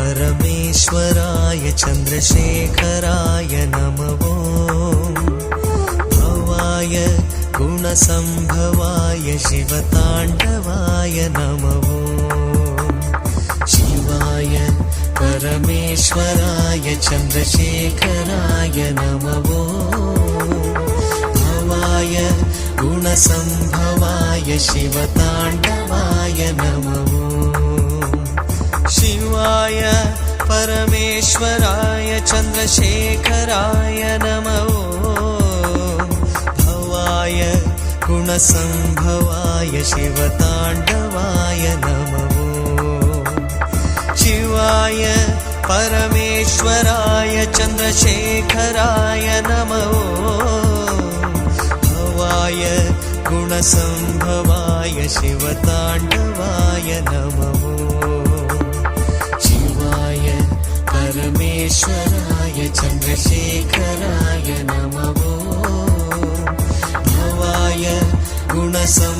परमेश्वराय चन्द्रशेखराय नमो भवाय गुणसम्भवाय शिवताण्डवाय नमो शिवाय परमेश्वराय चन्द्रशेखराय नमो भवाय गुणसम्भवाय शिवताण्डवाय नमो शिवाय परमेश्वराय चन्द्रशेखराय नमो भवाय गुणसम्भवाय शिवताण्डवाय नमो शिवाय परमेश्वराय चन्द्रशेखराय नमो भवाय गुणसम्भवाय शिवताण्डवाय नमो शिवाय परमेश्वराय चन्द्रशेखराय नमो भवाय गुणसम्भवाय